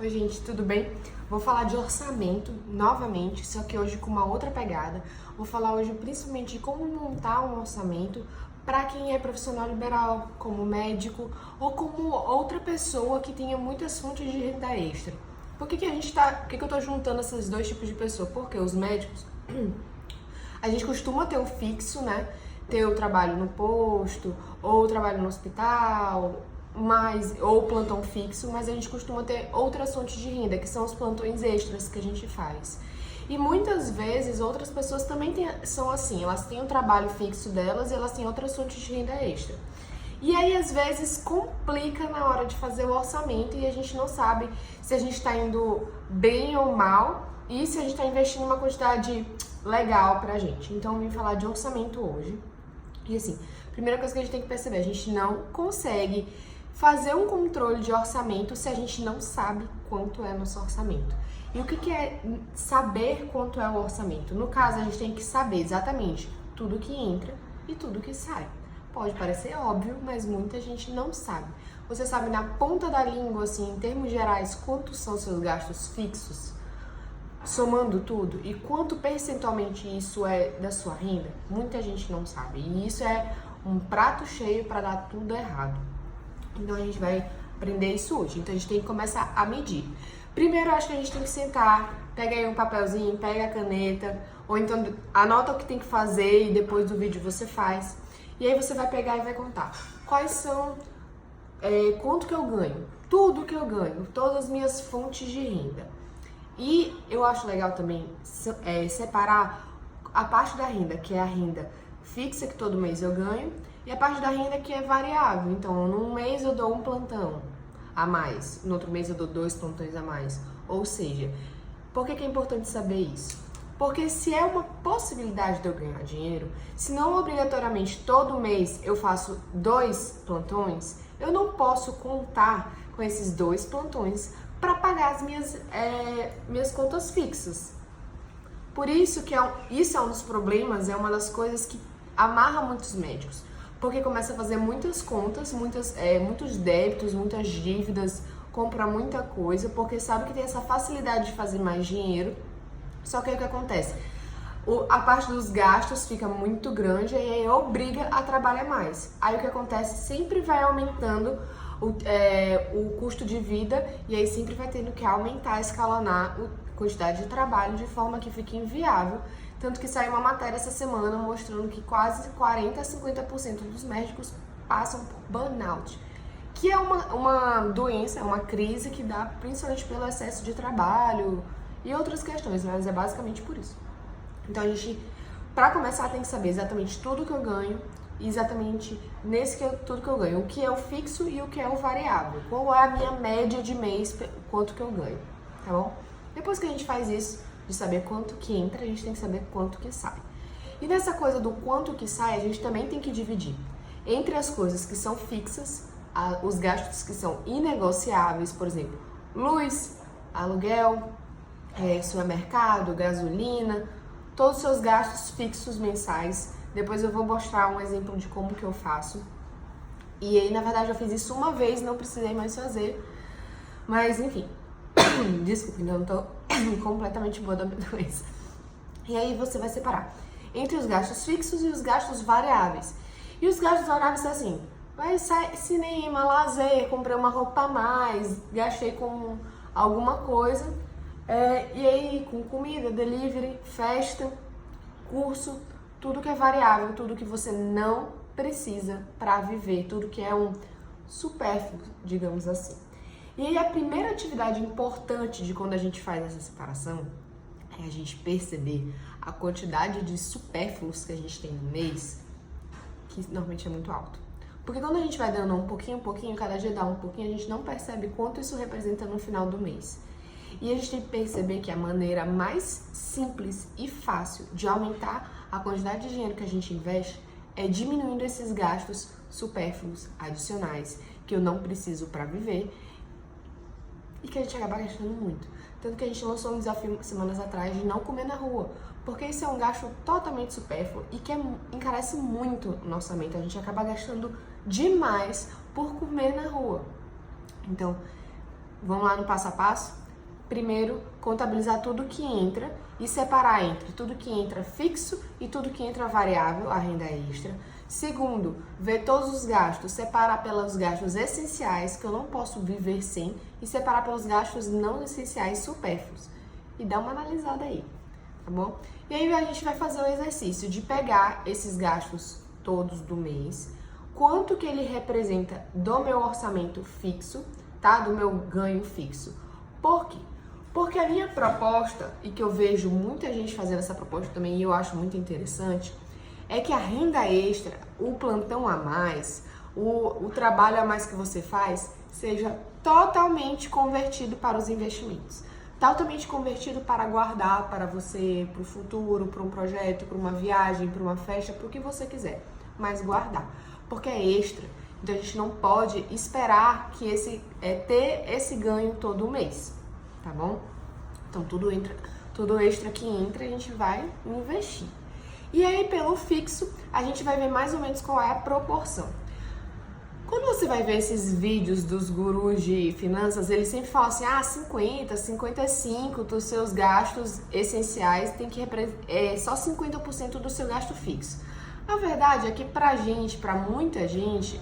Oi gente, tudo bem? Vou falar de orçamento novamente, só que hoje com uma outra pegada. Vou falar hoje principalmente de como montar um orçamento para quem é profissional liberal, como médico ou como outra pessoa que tenha muitas fontes de renda extra. Por que eu tô juntando esses dois tipos de pessoa? Porque os médicos, a gente costuma ter o fixo, né? Ter o trabalho no posto, ou o trabalho no hospital, ou plantão fixo, mas a gente costuma ter outras fontes de renda, que são os plantões extras que a gente faz. E muitas vezes outras pessoas também são assim, elas têm o trabalho fixo delas e elas têm outras fontes de renda extra. E aí, às vezes, complica na hora de fazer o orçamento e a gente não sabe se a gente está indo bem ou mal e se a gente está investindo uma quantidade legal pra gente. Então, eu vim falar de orçamento hoje. E assim, primeira coisa que a gente tem que perceber, a gente não consegue fazer um controle de orçamento se a gente não sabe quanto é nosso orçamento. E o que é saber quanto é o orçamento? No caso, a gente tem que saber exatamente tudo que entra e tudo que sai. Pode parecer óbvio, mas muita gente não sabe. Você sabe na ponta da língua, assim, em termos gerais, quantos são seus gastos fixos, somando tudo, e quanto percentualmente isso é da sua renda? Muita gente não sabe. E isso é um prato cheio para dar tudo errado. Então a gente vai aprender isso hoje. Então a gente tem que começar a medir. Primeiro, eu acho que a gente tem que sentar, pega aí um papelzinho, pega a caneta, ou então anota o que tem que fazer e depois do vídeo você faz. E aí você vai pegar e vai contar quais são, quanto que eu ganho, tudo que eu ganho, todas as minhas fontes de renda. E eu acho legal também separar a parte da renda, que é a renda fixa, que todo mês eu ganho, e a parte da renda que é variável. Então, num mês eu dou um plantão a mais, no outro mês eu dou 2 plantões a mais. Ou seja, por que é importante saber isso? Porque se é uma possibilidade de eu ganhar dinheiro, se não obrigatoriamente todo mês eu faço 2 plantões, eu não posso contar com esses 2 plantões para pagar as minhas contas fixas. Por isso que isso é um dos problemas, é uma das coisas que amarra muitos médicos. Porque começa a fazer muitas contas, muitos débitos, muitas dívidas, compra muita coisa, porque sabe que tem essa facilidade de fazer mais dinheiro. Só que aí o que acontece? A parte dos gastos fica muito grande e aí obriga a trabalhar mais. Aí o que acontece? Sempre vai aumentando o custo de vida e aí sempre vai tendo que aumentar, escalonar a quantidade de trabalho de forma que fique inviável. Tanto que saiu uma matéria essa semana mostrando que quase 40% a 50% dos médicos passam por burnout, que é uma doença, é uma crise que dá principalmente pelo excesso de trabalho e outras questões, mas é basicamente por isso. Então a gente, para começar, tem que saber exatamente tudo que eu ganho, exatamente tudo que eu ganho, o que é o fixo e o que é o variável, qual é a minha média de mês, quanto que eu ganho, tá bom? Depois que a gente faz isso, de saber quanto que entra, a gente tem que saber quanto que sai. E nessa coisa do quanto que sai, a gente também tem que dividir entre as coisas que são fixas, os gastos que são inegociáveis, por exemplo, luz, aluguel, supermercado, gasolina, todos os seus gastos fixos mensais. Depois eu vou mostrar um exemplo de como que eu faço. E aí, na verdade, eu fiz isso uma vez, não precisei mais fazer. Mas, enfim, desculpe, não tô completamente boa da minha doença. E aí você vai separar entre os gastos fixos e os gastos variáveis. E os gastos variáveis são assim, vai sair cinema, lazer, comprei uma roupa a mais, gastei com alguma coisa. E aí, com comida, delivery, festa, curso, tudo que é variável, tudo que você não precisa para viver, tudo que é um supérfluo, digamos assim. E aí, a primeira atividade importante de quando a gente faz essa separação é a gente perceber a quantidade de supérfluos que a gente tem no mês, que normalmente é muito alto. Porque quando a gente vai dando um pouquinho, cada dia dá um pouquinho, a gente não percebe quanto isso representa no final do mês. E a gente tem que perceber que a maneira mais simples e fácil de aumentar a quantidade de dinheiro que a gente investe é diminuindo esses gastos supérfluos adicionais que eu não preciso para viver e que a gente acaba gastando muito. Tanto que a gente lançou um desafio semanas atrás de não comer na rua, porque isso é um gasto totalmente supérfluo e que encarece muito o nosso orçamento. A gente acaba gastando demais por comer na rua. Então, Vamos lá no passo a passo? Primeiro, contabilizar tudo que entra e separar entre tudo que entra fixo e tudo que entra variável, a renda extra. Segundo, ver todos os gastos, separar pelos gastos essenciais, que eu não posso viver sem, e separar pelos gastos não essenciais supérfluos. E dar uma analisada aí, tá bom? E aí a gente vai fazer o exercício de pegar esses gastos todos do mês, quanto que ele representa do meu orçamento fixo, tá? Do meu ganho fixo. Por quê? Porque a minha proposta, e que eu vejo muita gente fazendo essa proposta também, e eu acho muito interessante, é que a renda extra, o plantão a mais, o trabalho a mais que você faz, seja totalmente convertido para os investimentos. Totalmente convertido para guardar para você, para o futuro, para um projeto, para uma viagem, para uma festa, para o que você quiser. Mas guardar, porque é extra. Então a gente não pode esperar que ter esse ganho todo mês. Tá bom? Então tudo extra que entra a gente vai investir. E aí pelo fixo a gente vai ver mais ou menos qual é a proporção. Quando você vai ver esses vídeos dos gurus de finanças, eles sempre falam assim, 55% dos seus gastos essenciais tem que só 50% do seu gasto fixo. A verdade é que pra muita gente,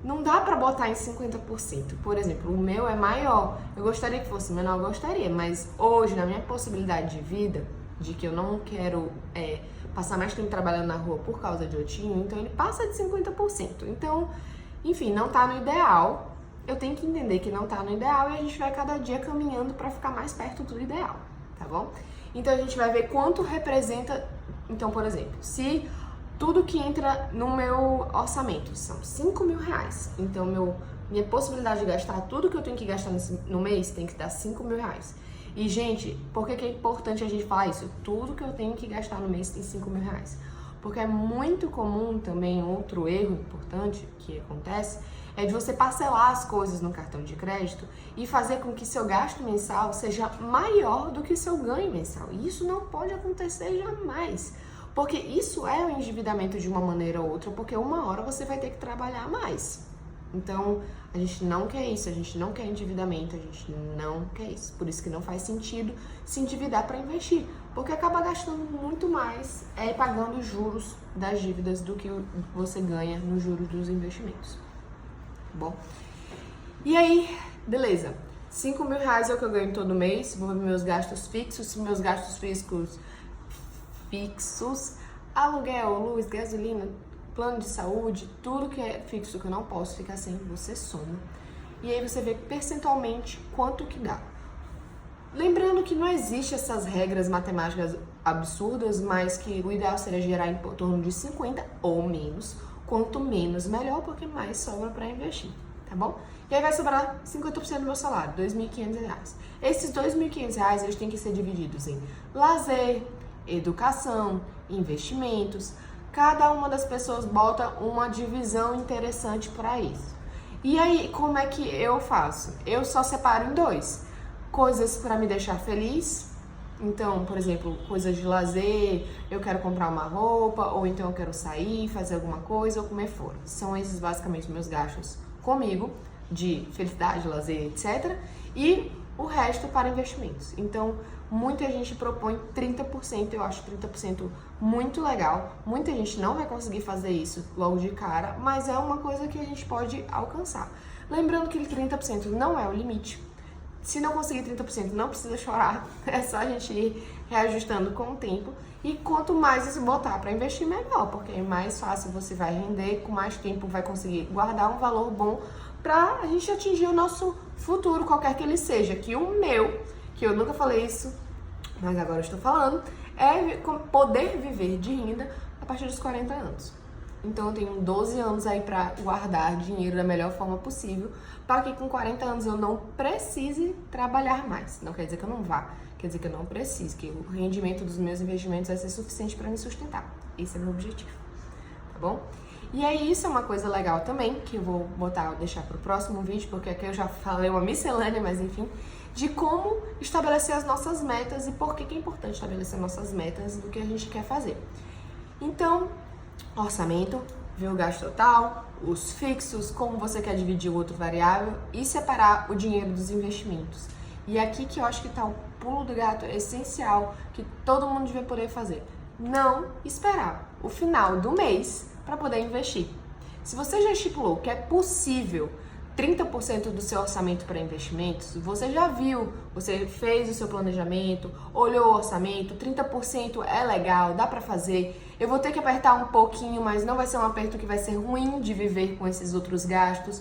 não dá pra botar em 50%. Por exemplo, o meu é maior. Eu gostaria que fosse menor, eu gostaria. Mas hoje, na minha possibilidade de vida, de que eu não quero passar mais tempo trabalhando na rua por causa de Otinho, então ele passa de 50%. Então, enfim, não tá no ideal. Eu tenho que entender que não tá no ideal e a gente vai cada dia caminhando pra ficar mais perto do ideal, tá bom? Então a gente vai ver quanto representa. Então, por exemplo, se tudo que entra no meu orçamento são 5 mil reais. Então, minha possibilidade de gastar tudo que eu tenho que gastar no mês tem que dar 5 mil reais. E, gente, por que é importante a gente falar isso? Tudo que eu tenho que gastar no mês tem 5 mil reais. Porque é muito comum também, outro erro importante que acontece, é de você parcelar as coisas no cartão de crédito e fazer com que seu gasto mensal seja maior do que seu ganho mensal. E isso não pode acontecer jamais. Porque isso é o endividamento de uma maneira ou outra, porque uma hora você vai ter que trabalhar mais. Então, a gente não quer isso, a gente não quer endividamento, a gente não quer isso. Por isso que não faz sentido se endividar para investir, porque acaba gastando muito mais pagando os juros das dívidas do que você ganha no juros dos investimentos. Tá bom? E aí, beleza. 5 mil reais é o que eu ganho todo mês, vou ver meus gastos fixos, se meus gastos fixos, aluguel, luz, gasolina, plano de saúde, tudo que é fixo que eu não posso ficar sem, você soma. E aí você vê percentualmente quanto que dá. Lembrando que não existe essas regras matemáticas absurdas, mas que o ideal seria gerar em torno de 50 ou menos. Quanto menos, melhor, porque mais sobra para investir, tá bom? E aí vai sobrar 50% do meu salário, R$ 2.500. Esses R$ 2.500, eles têm que ser divididos em lazer, educação, investimentos. Cada uma das pessoas bota uma divisão interessante para isso. E aí, como é que eu faço? Eu só separo em 2. Coisas para me deixar feliz. Então, por exemplo, coisas de lazer, eu quero comprar uma roupa, ou então eu quero sair, fazer alguma coisa ou comer fora. São esses basicamente meus gastos comigo, de felicidade, lazer, etc. E o resto para investimentos. Então, muita gente propõe 30%, eu acho 30% muito legal. Muita gente não vai conseguir fazer isso logo de cara, mas é uma coisa que a gente pode alcançar. Lembrando que 30% não é o limite. Se não conseguir 30%, não precisa chorar, é só a gente ir reajustando com o tempo. E quanto mais você botar para investir, melhor, porque é mais fácil você vai render, com mais tempo vai conseguir guardar um valor bom para a gente atingir o nosso futuro, qualquer que ele seja. Que o meu, que eu nunca falei isso, mas agora eu estou falando, é poder viver de renda a partir dos 40 anos. Então eu tenho 12 anos aí para guardar dinheiro da melhor forma possível, para que com 40 anos eu não precise trabalhar mais. Não quer dizer que eu não vá, quer dizer que eu não preciso, que o rendimento dos meus investimentos vai ser suficiente para me sustentar. Esse é o meu objetivo, tá bom? E aí isso é uma coisa legal também, que eu vou deixar para o próximo vídeo, porque aqui eu já falei uma miscelânea, mas enfim, de como estabelecer as nossas metas e por que é importante estabelecer nossas metas do que a gente quer fazer. Então, orçamento, ver o gasto total, os fixos, como você quer dividir o outro variável e separar o dinheiro dos investimentos. E é aqui que eu acho que está o pulo do gato essencial que todo mundo devia poder fazer. Não esperar o final do mês para poder investir. Se você já estipulou que é possível 30% do seu orçamento para investimentos, você já viu, você fez o seu planejamento, olhou o orçamento, 30% é legal, dá para fazer. Eu vou ter que apertar um pouquinho, mas não vai ser um aperto que vai ser ruim de viver com esses outros gastos.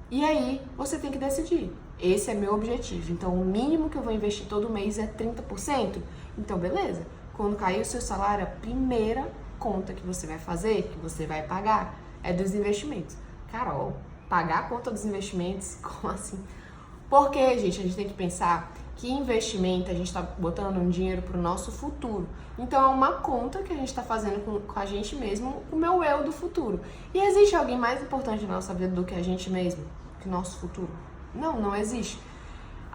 E aí, você tem que decidir. Esse é meu objetivo. Então, o mínimo que eu vou investir todo mês é 30%. Então, beleza. Quando cair o seu salário, a primeira conta que você vai fazer, que você vai pagar, é dos investimentos. Carol, pagar a conta dos investimentos? Como assim? Porque, gente, a gente tem que pensar que investimento, a gente está botando um dinheiro para o nosso futuro. Então, é uma conta que a gente está fazendo com a gente mesmo, o meu eu do futuro. E existe alguém mais importante na nossa vida do que a gente mesmo? Que o nosso futuro? Não, não existe.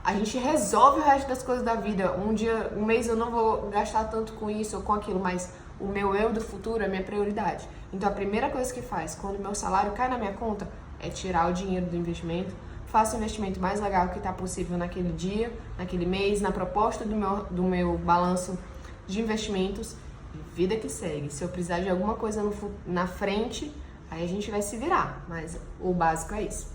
A gente resolve o resto das coisas da vida. Um mês eu não vou gastar tanto com isso ou com aquilo, mas o meu eu do futuro é minha prioridade. Então, a primeira coisa que faz quando o meu salário cai na minha conta é tirar o dinheiro do investimento. Faça o investimento mais legal que está possível naquele dia, naquele mês, na proposta do meu balanço de investimentos. Vida que segue. Se eu precisar de alguma coisa na frente, aí a gente vai se virar. Mas o básico é isso,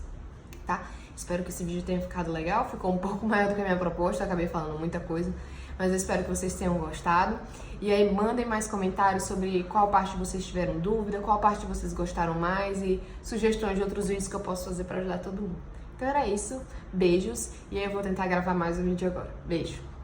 tá? Espero que esse vídeo tenha ficado legal. Ficou um pouco maior do que a minha proposta. Acabei falando muita coisa. Mas eu espero que vocês tenham gostado. E aí mandem mais comentários sobre qual parte vocês tiveram dúvida, qual parte vocês gostaram mais e sugestões de outros vídeos que eu posso fazer para ajudar todo mundo. Então era isso. Beijos. E aí eu vou tentar gravar mais um vídeo agora. Beijo.